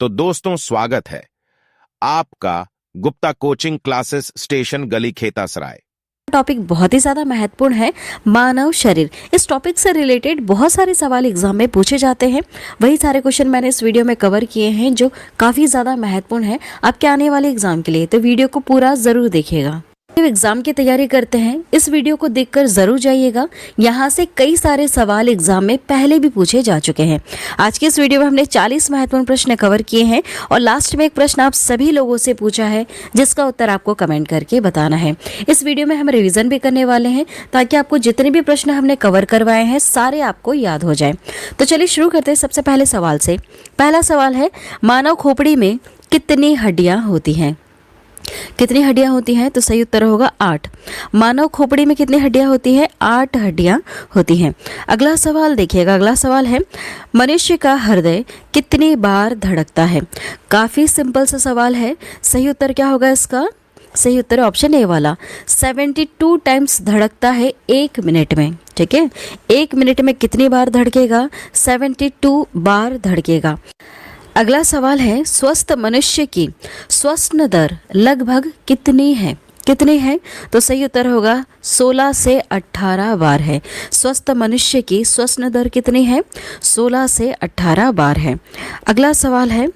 तो दोस्तों स्वागत है आपका गुप्ता कोचिंग क्लासेस स्टेशन गली खेतासराय। टॉपिक बहुत ही ज़्यादा महत्वपूर्ण है, मानव शरीर। इस टॉपिक से रिलेटेड बहुत सारे सवाल एग्जाम में पूछे जाते हैं। वही सारे क्वेश्चन मैंने इस वीडियो में कवर किए हैं जो काफ़ी ज़्यादा महत्वपूर्ण है आपके आने वाले एग्जाम के लिए। तो वीडियो को पूरा ज़रूर देखिएगा। एग्जाम की तैयारी करते हैं, इस वीडियो को देखकर जरूर जाइएगा। यहाँ से कई सारे सवाल एग्जाम में पहले भी पूछे जा चुके हैं। आज के इस वीडियो में हमने 40 महत्वपूर्ण प्रश्न कवर किए हैं और लास्ट में एक प्रश्न आप सभी लोगों से पूछा है जिसका उत्तर आपको कमेंट करके बताना है। इस वीडियो में हम रिवीजन भी करने वाले हैं ताकि आपको जितने भी प्रश्न हमने कवर करवाए हैं सारे आपको याद हो जाए। तो चलिए शुरू करते हैं सबसे पहले सवाल से। पहला सवाल है, मानव खोपड़ी में कितनी हड्डियां होती हैं? कितनी हड्डियां होती हैं? तो सही उत्तर होगा 8। मानव खोपड़ी में कितनी हड्डियां होती है? 8 हड्डियां होती हैं। अगला सवाल देखिएगा। अगला सवाल है, मनुष्य का हृदय कितनी बार धड़कता है? काफ़ी सिंपल सा सवाल है। सही उत्तर क्या होगा इसका? सही उत्तर ऑप्शन ए वाला, 72 टाइम्स धड़कता है 1 मिनट में। ठीक है, 1 मिनट में कितनी बार धड़केगा? 72 बार धड़केगा। अगला सवाल है, स्वस्थ मनुष्य की श्वसन दर लगभग कितनी है? कितनी है? तो सही उत्तर होगा 16 से 18 बार है। स्वस्थ मनुष्य की श्वसन दर कितनी है? 16 से 18 बार है। अगला सवाल है,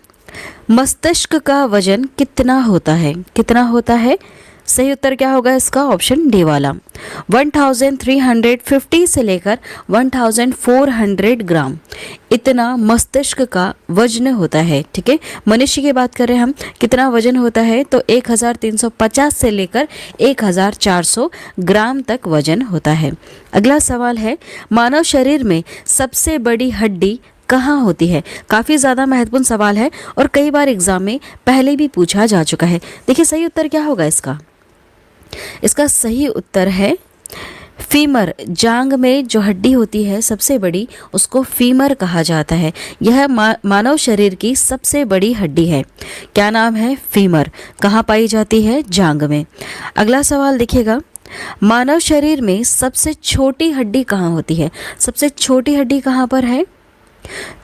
मस्तिष्क का वजन कितना होता है? कितना होता है? सही उत्तर क्या होगा इसका? ऑप्शन डी वाला, 1350 से लेकर 1400 ग्राम इतना मस्तिष्क का वजन होता है। ठीक है, मनुष्य की बात करें हम, कितना वजन होता है? तो 1350 से लेकर 1400 ग्राम तक वजन होता है। अगला सवाल है, मानव शरीर में सबसे बड़ी हड्डी कहाँ होती है? काफ़ी ज़्यादा महत्वपूर्ण सवाल है और कई बार एग्जाम में पहले भी पूछा जा चुका है। देखिए सही उत्तर क्या होगा इसका? इसका सही उत्तर है फीमर। जांग में जो हड्डी होती है सबसे बड़ी, उसको फीमर कहा जाता है। यह मानव शरीर की सबसे बड़ी हड्डी है। क्या नाम है? फीमर। कहाँ पाई जाती है? जांग में। अगला सवाल देखिएगा, मानव शरीर में सबसे छोटी हड्डी कहाँ होती है? सबसे छोटी हड्डी कहाँ पर है?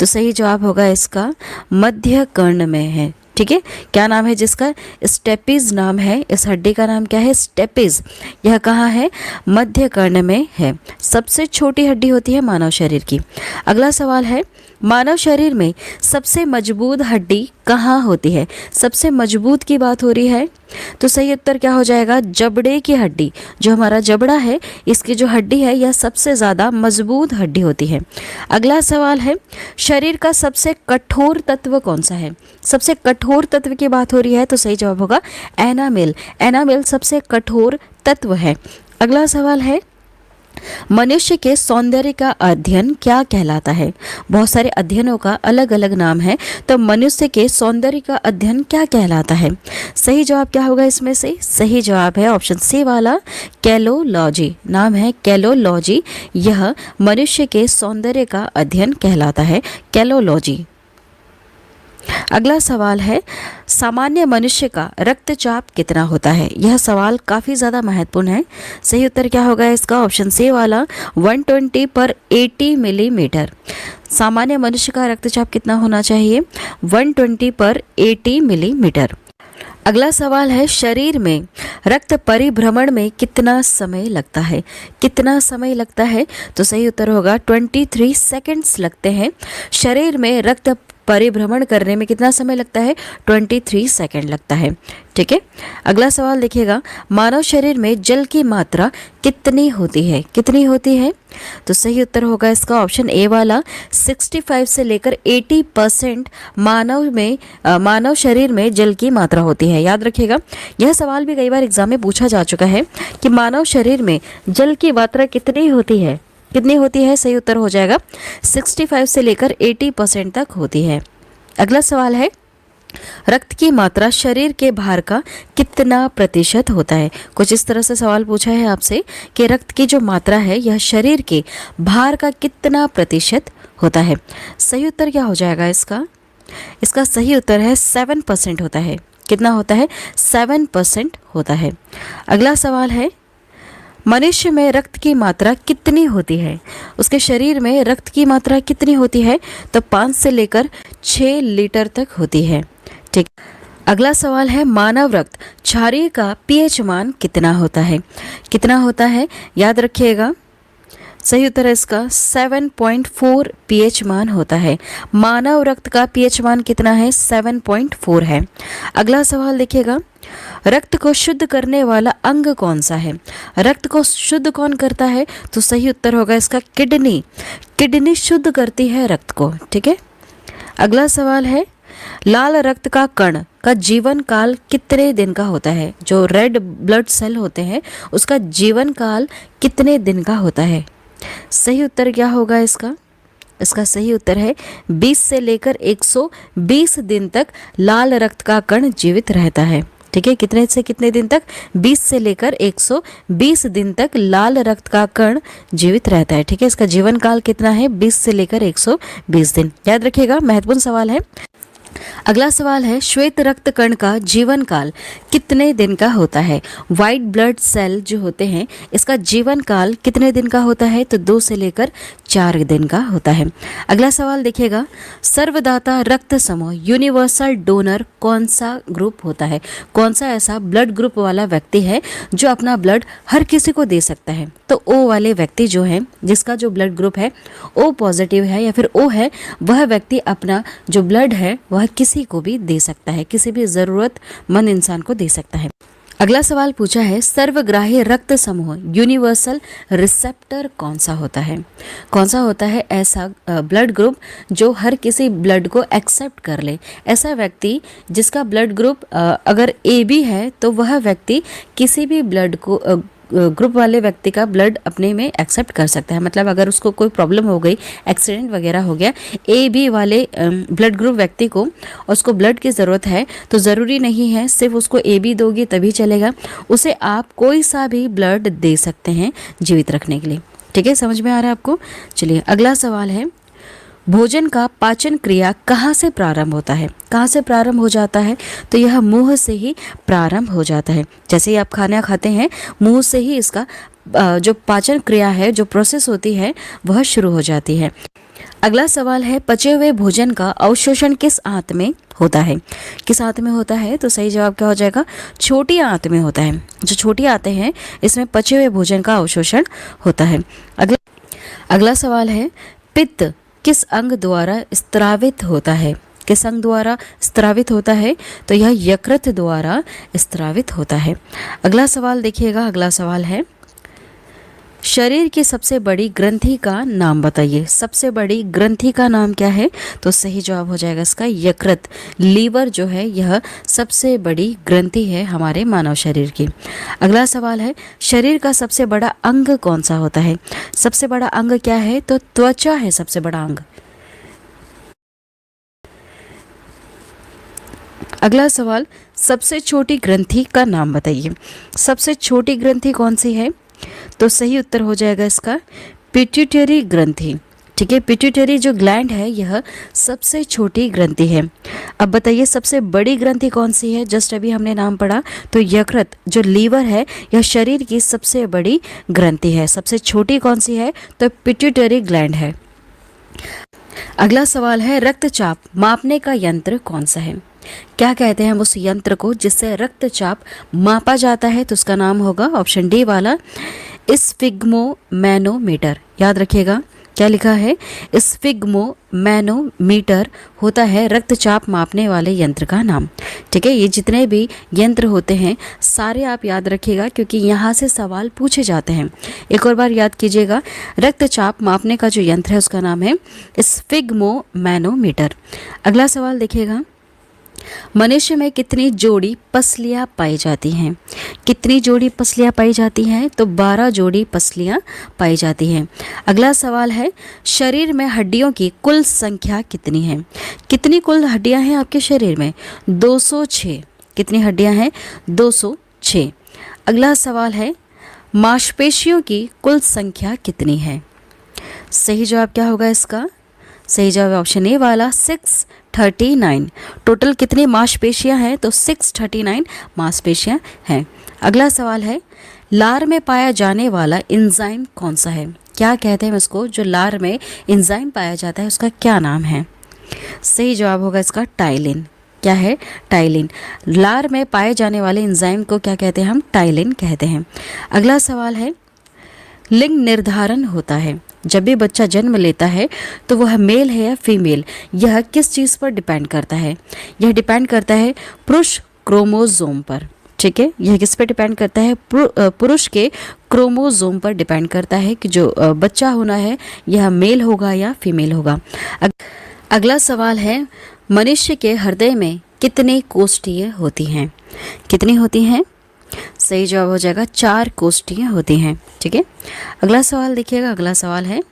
तो सही जवाब होगा इसका मध्य कर्ण में है। ठीक है, क्या नाम है जिसका? स्टेपिज नाम है। इस हड्डी का नाम क्या है? स्टेपिज। यह कहाँ है? मध्य कर्ण में है। सबसे छोटी हड्डी होती है मानव शरीर की। अगला सवाल है, मानव शरीर में सबसे मजबूत हड्डी कहाँ होती है? सबसे मजबूत की बात हो रही है, तो सही उत्तर क्या हो जाएगा? जबड़े की हड्डी। जो हमारा जबड़ा है, इसकी जो हड्डी है यह सबसे ज़्यादा मजबूत हड्डी होती है। अगला सवाल है, शरीर का सबसे कठोर तत्व कौन सा है? सबसे कठोर तत्व की बात हो रही है, तो सही जवाब होगा एनामेल। एनामेल सबसे कठोर तत्व है। अगला सवाल है, मनुष्य के सौंदर्य का अध्ययन क्या कहलाता है? बहुत सारे अध्ययनों का अलग अलग नाम है, तो मनुष्य के सौंदर्य का अध्ययन क्या कहलाता है? सही जवाब क्या होगा इसमें से? सही जवाब है ऑप्शन सी वाला, कैलोलॉजी। नाम है कैलोलॉजी। यह मनुष्य के सौंदर्य का अध्ययन कहलाता है, कैलोलॉजी। अगला सवाल है, सामान्य मनुष्य का रक्तचाप कितना होता है? यह सवाल काफ़ी ज़्यादा महत्वपूर्ण है। सही उत्तर क्या होगा इसका? ऑप्शन सी वाला, 120/80 मिलीमीटर। सामान्य मनुष्य का रक्तचाप कितना होना चाहिए? 120/80 मिलीमीटर। अगला सवाल है, शरीर में रक्त परिभ्रमण में कितना समय लगता है? कितना समय लगता है? तो सही उत्तर होगा 23 सेकंड्स लगते हैं। शरीर में रक्त परिभ्रमण करने में कितना समय लगता है? 23 सेकंड लगता है। ठीक है, अगला सवाल देखिएगा, मानव शरीर में जल की मात्रा कितनी होती है? कितनी होती है? तो सही उत्तर होगा इसका ऑप्शन ए वाला, 65 से लेकर 80% मानव शरीर में जल की मात्रा होती है। याद रखिएगा, यह सवाल भी कई बार एग्जाम में पूछा जा चुका है कि मानव शरीर में जल की मात्रा कितनी होती है? कितनी होती है? सही उत्तर हो जाएगा 65 से लेकर 80% तक होती है। अगला सवाल है, रक्त की मात्रा शरीर के भार का कितना प्रतिशत होता है? कुछ इस तरह से सवाल पूछा है आपसे कि रक्त की जो मात्रा है यह शरीर के भार का कितना प्रतिशत होता है? सही उत्तर क्या हो जाएगा इसका? इसका सही उत्तर है 7% होता है। कितना होता है? 7% होता है। अगला सवाल है, मनुष्य में रक्त की मात्रा कितनी होती है? उसके शरीर में रक्त की मात्रा कितनी होती है? तो 5 से लेकर 6 लीटर तक होती है। ठीक। अगला सवाल है, मानव रक्त क्षारीय का पीएच मान कितना होता है? कितना होता है याद रखिएगा। सही उत्तर है इसका 7.4 पीएच मान होता है। मानव रक्त का पीएच मान कितना है? 7.4 है। अगला सवाल देखिएगा, रक्त को शुद्ध करने वाला अंग कौन सा है? रक्त को शुद्ध कौन करता है? तो सही उत्तर होगा इसका किडनी। किडनी शुद्ध करती है रक्त को। ठीक है। अगला सवाल है, लाल रक्त का कण का जीवन काल कितने दिन का होता है? जो रेड ब्लड सेल होते हैं उसका जीवन काल कितने दिन का होता है? सही उत्तर क्या होगा इसका? इसका सही उत्तर है 20 से लेकर 120 दिन तक लाल रक्त का कण जीवित रहता है। ठीक है। कितने से कितने दिन तक? 20 से लेकर 120 दिन तक लाल रक्त का कण जीवित रहता है। ठीक है। इसका जीवन काल कितना है? 20 से लेकर 120 दिन। याद रखिएगा, महत्वपूर्ण सवाल है। अगला सवाल है, श्वेत रक्त कण का जीवन काल कितने दिन का होता है? व्हाइट ब्लड सेल जो होते हैं इसका जीवन काल कितने दिन का होता है? तो 2 से लेकर 4 दिन का होता है। अगला सवाल देखिएगा, सर्वदाता रक्त समूह यूनिवर्सल डोनर कौन सा ग्रुप होता है? कौन सा ऐसा ब्लड ग्रुप वाला व्यक्ति है जो अपना ब्लड हर किसी को दे सकता है? तो ओ वाले व्यक्ति जो है, जिसका जो ब्लड ग्रुप है ओ पॉजिटिव है या फिर ओ है, वह व्यक्ति अपना जो ब्लड है वह किसी को भी दे सकता है, किसी भी जरूरतमंद इंसान को दे सकता है। अगला सवाल पूछा है, सर्वग्राही रक्त समूह यूनिवर्सल रिसेप्टर कौन सा होता है? कौन सा होता है ऐसा ब्लड ग्रुप जो हर किसी ब्लड को एक्सेप्ट कर ले? ऐसा व्यक्ति जिसका ब्लड ग्रुप अगर AB है तो वह व्यक्ति किसी भी ब्लड को ग्रुप वाले व्यक्ति का ब्लड अपने में एक्सेप्ट कर सकता है। मतलब अगर उसको कोई प्रॉब्लम हो गई, एक्सीडेंट वगैरह हो गया, AB वाले ब्लड ग्रुप व्यक्ति को उसको ब्लड की ज़रूरत है, तो ज़रूरी नहीं है सिर्फ उसको AB दोगे तभी चलेगा, उसे आप कोई सा भी ब्लड दे सकते हैं जीवित रखने के लिए। ठीक है, समझ में आ रहा है आपको? चलिए अगला सवाल है, भोजन का पाचन क्रिया कहाँ से प्रारंभ होता है? कहाँ से प्रारंभ हो जाता है? तो यह मुंह से ही प्रारंभ हो जाता है। जैसे ही आप खाना खाते हैं मुंह से ही इसका जो पाचन क्रिया है, जो प्रोसेस होती है वह शुरू हो जाती है। अगला सवाल है, पचे हुए भोजन का अवशोषण किस आंत में होता है? किस आंत में होता है? तो सही जवाब क्या हो जाएगा? छोटी आंत में होता है। जो छोटी आंतें हैं इसमें पचे हुए भोजन का अवशोषण होता है। अगला सवाल है, पित्त किस अंग द्वारा स्त्रावित होता है? किस अंग द्वारा स्त्रावित होता है? तो यह यकृत द्वारा स्त्रावित होता है। अगला सवाल देखिएगा, अगला सवाल है, शरीर की सबसे बड़ी ग्रंथि का नाम बताइए। सबसे बड़ी ग्रंथि का नाम क्या है? तो सही जवाब हो जाएगा इसका यकृत। लीवर जो है यह सबसे बड़ी ग्रंथि है हमारे मानव शरीर की। अगला सवाल है, शरीर का सबसे बड़ा अंग कौन सा होता है? सबसे बड़ा अंग क्या है? तो त्वचा है सबसे बड़ा अंग। अगला सवाल, सबसे छोटी ग्रंथि का नाम बताइए। सबसे छोटी ग्रंथि कौन सी है? तो सही उत्तर हो जाएगा इसका पिट्यूटरी ग्रंथि। ठीक है, पिट्यूटरी जो ग्लैंड है यह सबसे छोटी ग्रंथि है। अब बताइए सबसे बड़ी ग्रंथि कौन सी है? जस्ट अभी हमने नाम पढ़ा, तो यकृत जो लीवर है यह शरीर की सबसे बड़ी ग्रंथि है। सबसे छोटी कौन सी है? तो पिट्यूटरी ग्लैंड है। अगला सवाल है, रक्तचाप मापने का यंत्र कौन सा है? क्या कहते हैं हम उस यंत्र को जिससे रक्तचाप मापा जाता है? तो उसका नाम होगा ऑप्शन डी वाला स्फिग्मोमैनोमीटर। याद रखिएगा क्या लिखा है? स्फिग्मोमैनोमीटर होता है रक्तचाप मापने वाले यंत्र का नाम। ठीक है, ये जितने भी यंत्र होते हैं सारे आप याद रखिएगा क्योंकि यहाँ से सवाल पूछे जाते हैं। एक और बार याद कीजिएगा, रक्तचाप मापने का जो यंत्र है उसका नाम है स्फिग्मोमैनोमीटर। अगला सवाल देखिएगा, मनुष्य में कितनी जोड़ी पसलियां पाई जाती हैं? कितनी जोड़ी पसलियां पाई जाती हैं? तो 12 जोड़ी पसलियां पाई जाती हैं। अगला सवाल है, शरीर में हड्डियों की कुल संख्या कितनी है? कितनी कुल हड्डियां हैं आपके शरीर में? 206। कितनी हड्डियां हैं? 206। अगला सवाल है, मांसपेशियों की कुल संख्या कितनी है? सही जवाब क्या होगा इसका? सही जवाब ऑप्शन ए वाला 639। टोटल कितनी मांसपेशियां हैं? तो 639 मांसपेशियां हैं। अगला सवाल है, लार में पाया जाने वाला एंजाइम कौन सा है? क्या कहते हैं इसको? जो लार में एंजाइम पाया जाता है उसका क्या नाम है? सही जवाब होगा इसका टाइलिन। क्या है? टाइलिन। लार में पाए जाने वाले एंजाइम को क्या कहते हैं? हम टाइलिन कहते हैं। अगला सवाल है, लिंग निर्धारण होता है जब भी बच्चा जन्म लेता है तो वह मेल है या फीमेल, यह किस चीज़ पर डिपेंड करता है? यह डिपेंड करता है पुरुष क्रोमोसोम पर। ठीक है, यह किस पर डिपेंड करता है? पुरुष के क्रोमोसोम पर डिपेंड करता है कि जो बच्चा होना है यह मेल होगा या फीमेल होगा। अगला सवाल है, मनुष्य के हृदय में कितने कोष्ठियाँ होती हैं? कितनी होती हैं? सही जवाब हो जाएगा 4 कोष्ठियाँ होती हैं। ठीक है, अगला सवाल देखिएगा। अगला सवाल है,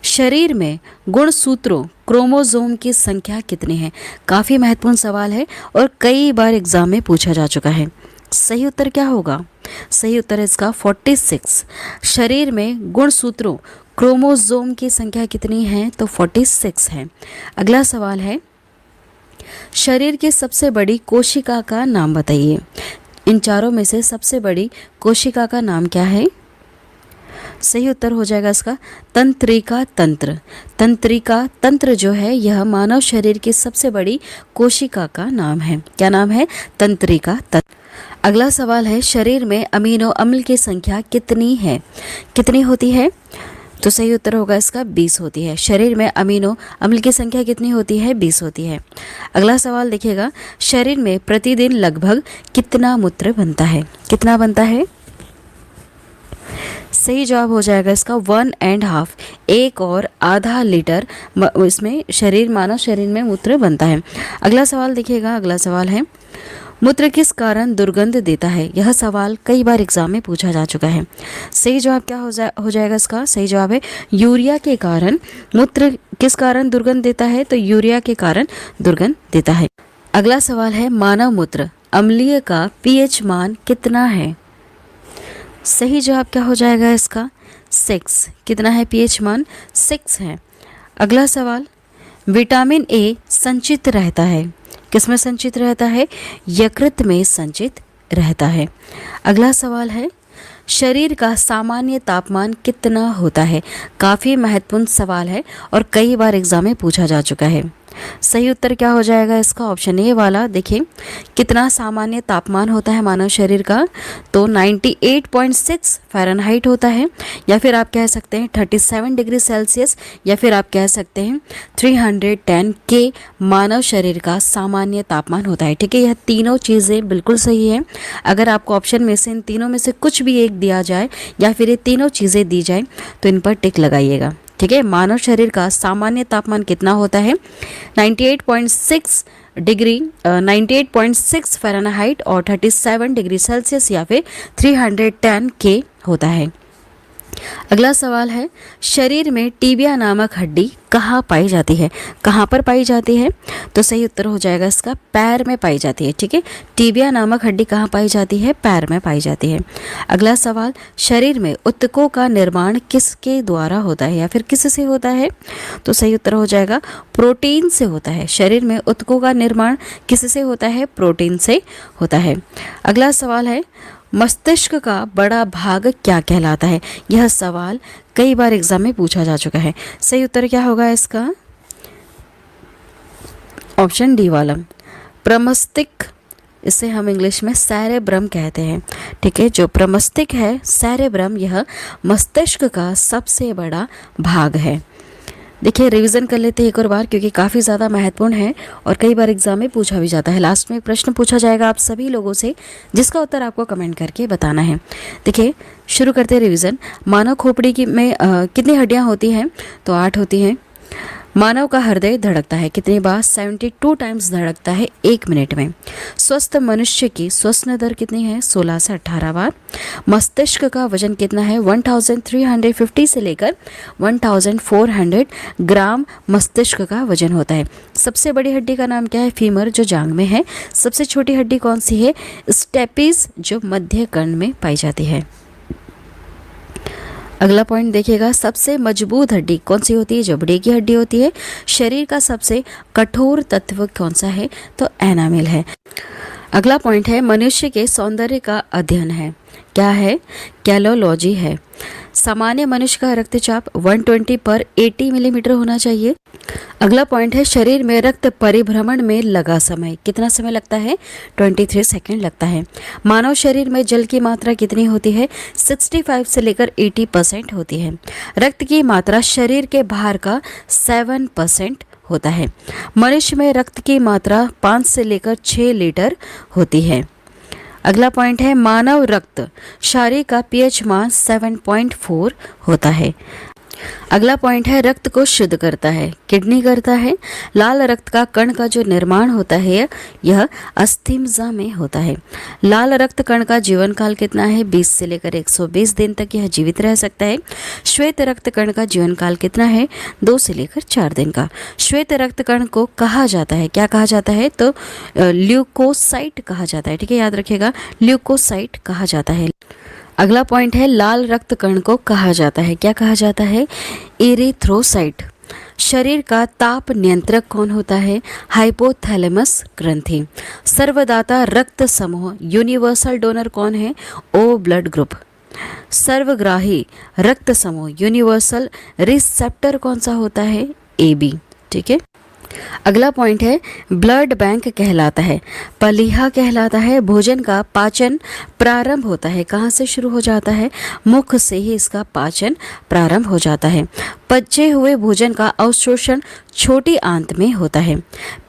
शरीर में गुणसूत्रों क्रोमोसोम की संख्या कितनी है? काफ़ी महत्वपूर्ण सवाल है और कई बार एग्जाम में पूछा जा चुका है। सही उत्तर क्या होगा? सही उत्तर है इसका 46। शरीर में गुणसूत्रों क्रोमोसोम की संख्या कितनी है? तो 46 है। अगला सवाल है, शरीर की सबसे बड़ी कोशिका का नाम बताइए। इन चारों में से सबसे बड़ी कोशिका का नाम क्या है? सही उत्तर हो जाएगा इसका तंत्रिका तंत्र। तंत्रिका तंत्र जो है यह मानव शरीर की सबसे बड़ी कोशिका का नाम है। क्या नाम है? तंत्रिका तंत्र। अगला सवाल है, शरीर में अमीनो अम्ल की संख्या कितनी है? कितनी होती है? तो सही उत्तर होगा इसका 20 होती है। शरीर में अमीनो अम्ल की संख्या कितनी होती है? 20 होती है। अगला सवाल देखिएगा, शरीर में प्रतिदिन लगभग कितना मूत्र बनता है? कितना बनता है? सही जवाब हो जाएगा इसका 1.5, 1.5 लीटर इसमें मानव शरीर में मूत्र बनता है। अगला सवाल देखिएगा। अगला सवाल है, मूत्र किस कारण दुर्गंध देता है? यह सवाल कई बार एग्जाम में पूछा जा चुका है। सही जवाब क्या हो जाएगा इसका? सही जवाब है यूरिया के कारण। मूत्र किस कारण दुर्गंध देता है? तो यूरिया के कारण दुर्गंध देता है। अगला सवाल है, मानव मूत्र अम्लीय का पीएच मान कितना है? सही जवाब क्या हो जाएगा इसका? 6। कितना है पीएच मान? 6 है। अगला सवाल, विटामिन ए संचित रहता है, किसमें संचित रहता है? यकृत में संचित रहता है। अगला सवाल है, शरीर का सामान्य तापमान कितना होता है? काफ़ी महत्वपूर्ण सवाल है और कई बार एग्जाम में पूछा जा चुका है। सही उत्तर क्या हो जाएगा इसका? ऑप्शन ए वाला। देखिए, कितना सामान्य तापमान होता है मानव शरीर का? तो 98.6 फ़ारेनहाइट होता है, या फिर आप कह सकते हैं 37 डिग्री सेल्सियस, या फिर आप कह सकते हैं 310 के मानव शरीर का सामान्य तापमान होता है। ठीक है, यह तीनों चीज़ें बिल्कुल सही है। अगर आपको ऑप्शन में से इन तीनों में से कुछ भी एक दिया जाए या फिर ये तीनों चीज़ें दी जाए तो इन पर टिक लगाइएगा। ठीक है, मानव शरीर का सामान्य तापमान कितना होता है? 98.6 फ़ारेनहाइट और 37 डिग्री सेल्सियस या फिर 310 के होता है। अगला सवाल है, शरीर में टीबिया नामक हड्डी कहाँ पाई जाती है? कहाँ पर पाई जाती है? तो सही उत्तर हो जाएगा इसका पैर में पाई जाती है। ठीक है, टीबिया नामक हड्डी कहाँ पाई जाती है? पैर में पाई जाती है। अगला सवाल, शरीर में ऊतकों का निर्माण किसके द्वारा होता है या फिर किससे होता है? तो सही उत्तर हो जाएगा प्रोटीन से होता है। शरीर में ऊतकों का निर्माण किससे होता है? प्रोटीन से होता है। अगला सवाल है, मस्तिष्क का बड़ा भाग क्या कहलाता है? यह सवाल कई बार एग्जाम में पूछा जा चुका है। सही उत्तर क्या होगा इसका? ऑप्शन डी वाला, प्रमस्तिष्क। इसे हम इंग्लिश में सेरेब्रम कहते हैं। ठीक है, जो प्रमस्तिष्क है सेरेब्रम, यह मस्तिष्क का सबसे बड़ा भाग है। देखिए, रिवीजन कर लेते हैं एक और बार क्योंकि काफ़ी ज़्यादा महत्वपूर्ण है और कई बार एग्जाम में पूछा भी जाता है। लास्ट में एक प्रश्न पूछा जाएगा आप सभी लोगों से, जिसका उत्तर आपको कमेंट करके बताना है। देखिए, शुरू करते हैं रिवीजन। मानव खोपड़ी में कितनी हड्डियाँ होती हैं? तो 8 होती हैं। मानव का हृदय धड़कता है कितनी बार? 72 टाइम्स धड़कता है 1 मिनट में। स्वस्थ मनुष्य की श्वसन दर कितनी है? 16 से 18 बार। मस्तिष्क का वजन कितना है? 1350 से लेकर 1400 ग्राम मस्तिष्क का वजन होता है। सबसे बड़ी हड्डी का नाम क्या है? फीमर, जो जांग में है। सबसे छोटी हड्डी कौन सी है? स्टेपिस, जो मध्य कर्ण में पाई जाती है। अगला पॉइंट देखिएगा, सबसे मजबूत हड्डी कौन सी होती है? जबड़े की हड्डी होती है। शरीर का सबसे कठोर तत्व कौन सा है? तो एनामिल है। अगला पॉइंट है मनुष्य के सौंदर्य का अध्ययन है। क्या है? कैलोलॉजी है। सामान्य मनुष्य का रक्तचाप 120 पर 80 मिलीमीटर होना चाहिए। अगला पॉइंट है शरीर में रक्त परिभ्रमण में लगा समय। कितना समय लगता है? 23 सेकंड लगता है। मानव शरीर में जल की मात्रा कितनी होती है? 65 से लेकर 80% होती है। रक्त की मात्रा शरीर के भार का 7% होता है। मनुष्य में रक्त की मात्रा 5 से लेकर 6 लीटर होती है। अगला पॉइंट है मानव रक्त क्षारीय का पीएच मान 7.4 होता है। अगला पॉइंट है रक्त को शुद्ध करता है। किडनी करता है। लाल रक्त का कण का जो निर्माण होता है यह अस्थिमज्जा में होता है। लाल रक्त कण का जीवन काल कितना है? 20 से लेकर 120 दिन तक यह जीवित रह सकता है। श्वेत रक्त कण का जीवन काल कितना है? 2 से लेकर 4 दिन का। श्वेत रक्त कण को कहा जाता है, क्या कहा जाता है? तो ल्यूकोसाइट कहा जाता है। ठीक है, याद रखिएगा, ल्यूकोसाइट कहा जाता है। अगला पॉइंट है लाल रक्त कण को कहा जाता है, क्या कहा जाता है? इरिथ्रोसाइट। शरीर का ताप नियंत्रक कौन होता है? हाइपोथैलेमस ग्रंथि। सर्वदाता रक्त समूह यूनिवर्सल डोनर कौन है? ओ ब्लड ग्रुप। सर्वग्राही रक्त समूह यूनिवर्सल रिसेप्टर कौन सा होता है? AB। ठीक है, अगला पॉइंट है ब्लड बैंक कहलाता है। पलीहा कहलाता है। भोजन का पाचन प्रारंभ होता है, कहाँ से शुरू हो जाता है? मुख से ही इसका पाचन प्रारंभ हो जाता है। पचे हुए भोजन का अवशोषण छोटी आंत में होता है।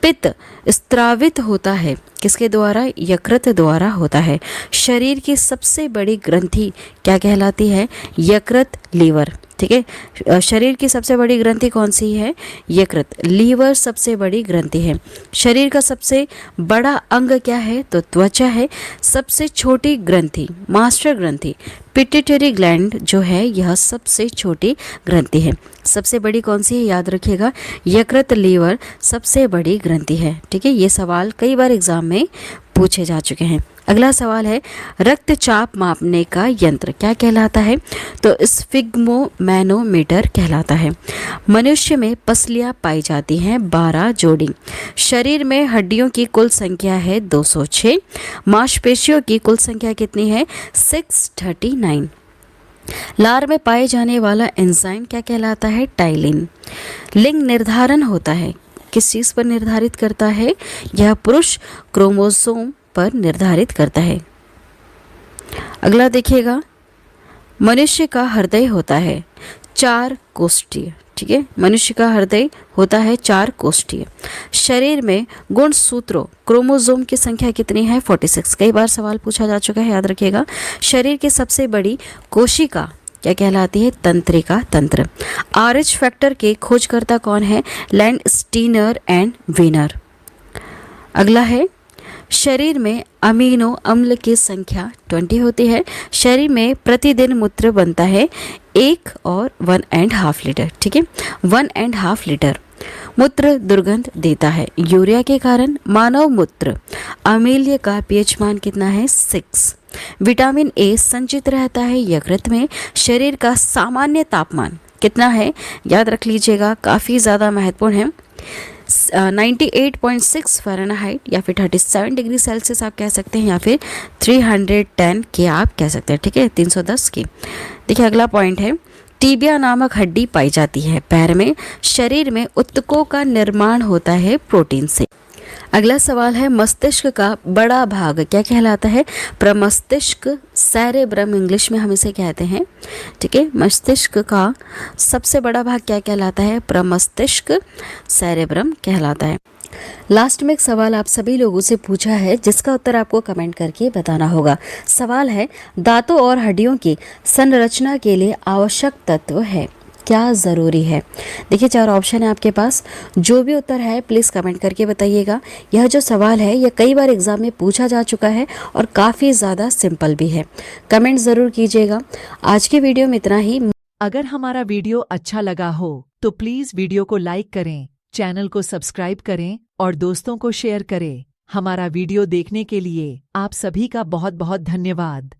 पित्त स्त्रावित होता है, किसके द्वारा? यकृत द्वारा होता है। शरीर की सबसे बड़ी ग्रंथि क्या कहलाती है? यकृत, लीवर। ठीक है, शरीर की सबसे बड़ी ग्रंथि कौन सी है? यकृत। लीवर सबसे बड़ी ग्रंथि है। शरीर का सबसे बड़ा अंग क्या है? तो त्वचा है। सबसे छोटी ग्रंथि, मास्टर ग्रंथि, पिट्यूटरी ग्लैंड जो है यह सबसे छोटी ग्रंथि है। सबसे बड़ी कौन सी है? याद रखिएगा, यकृत, लीवर सबसे बड़ी ग्रंथि है। ठीक है, ये सवाल कई बार एग्जाम में पूछे जा चुके हैं। अगला सवाल है रक्तचाप मापने का यंत्र क्या कहलाता है? तो स्फिग्मोमैनोमीटर कहलाता है। मनुष्य में पसलियां पाई जाती हैं 12 जोड़ी। शरीर में हड्डियों की कुल संख्या है 206। मांसपेशियों की कुल संख्या कितनी है? 639। लार में पाए जाने वाला एंजाइम क्या कहलाता है? टाइलिन। लिंग निर्धारण होता है, किस चीज़ पर निर्धारित करता है? यह पुरुष क्रोमोसोम पर निर्धारित करता है। अगला देखिएगा, मनुष्य का हृदय होता है 4 कोष्ठीय। ठीक है, मनुष्य का हृदय होता है 4 कोष्ठीय। शरीर में गुणसूत्रों क्रोमोसोम की संख्या कितनी है? 46। कई बार सवाल पूछा जा चुका है, याद रखिएगा। शरीर की सबसे बड़ी कोशिका क्या कहलाती है? तंत्रिका तंत्र। RH फैक्टर के खोजकर्ता कौन है? Landsteiner and Wiener. अगला है शरीर में अमीनो अम्ल की संख्या 20 होती है। शरीर में प्रतिदिन मूत्र बनता है 1 और 1.5 लीटर। ठीक है, 1.5 लीटर। मूत्र दुर्गंध देता है यूरिया के कारण। मानव मूत्र अम्लीय का पीएच मान कितना है? 6। विटामिन A संचित रहता है यकृत में। शरीर का सामान्य तापमान कितना है? याद रख लीजिएगा, काफ़ी ज़्यादा महत्वपूर्ण है। 98.6 फ़ारेनहाइट या फिर 37 डिग्री सेल्सियस आप कह सकते हैं, या फिर 310 के आप कह सकते हैं। ठीक है, 310 की। देखिए अगला पॉइंट है टीबिया नामक हड्डी पाई जाती है पैर में। शरीर में ऊतकों का निर्माण होता है प्रोटीन से। अगला सवाल है मस्तिष्क का बड़ा भाग क्या कहलाता है? प्रमस्तिष्क, सेरेब्रम इंग्लिश में हम इसे कहते हैं। ठीक है, मस्तिष्क का सबसे बड़ा भाग क्या कहलाता है? प्रमस्तिष्क, सेरेब्रम कहलाता है। लास्ट में एक सवाल आप सभी लोगों से पूछा है जिसका उत्तर आपको कमेंट करके बताना होगा। सवाल है दांतों और हड्डियों की संरचना के लिए आवश्यक तत्व है, क्या ज़रूरी है? देखिए 4 ऑप्शन है आपके पास, जो भी उत्तर है प्लीज़ कमेंट करके बताइएगा। यह जो सवाल है यह कई बार एग्जाम में पूछा जा चुका है और काफ़ी ज़्यादा सिंपल भी है। कमेंट ज़रूर कीजिएगा। आज की वीडियो में इतना ही। अगर हमारा वीडियो अच्छा लगा हो तो प्लीज़ वीडियो को लाइक करें, चैनल को सब्सक्राइब करें और दोस्तों को शेयर करें। हमारा वीडियो देखने के लिए आप सभी का बहुत बहुत धन्यवाद।